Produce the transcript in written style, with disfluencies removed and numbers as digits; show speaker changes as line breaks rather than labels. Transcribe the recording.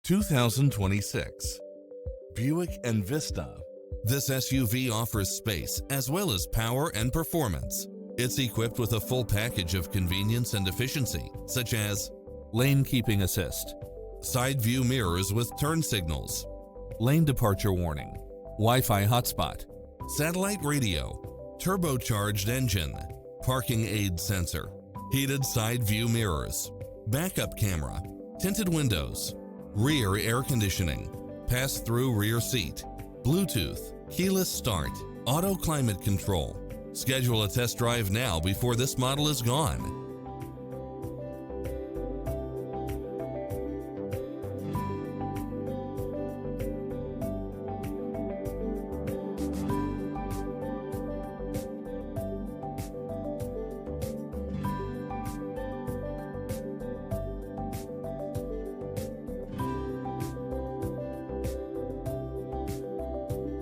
2026 Buick Envista. This SUV offers space as well as power and performance. It's equipped with a full package of convenience and efficiency, such as lane keeping assist, side view mirrors with turn signals, lane departure warning, Wi-Fi hotspot, satellite radio, turbocharged engine, parking aid sensor, heated side view mirrors, backup camera, tinted windows, rear air conditioning, pass-through rear seat, Bluetooth, keyless start, auto climate control. Schedule a test drive now before this model is gone.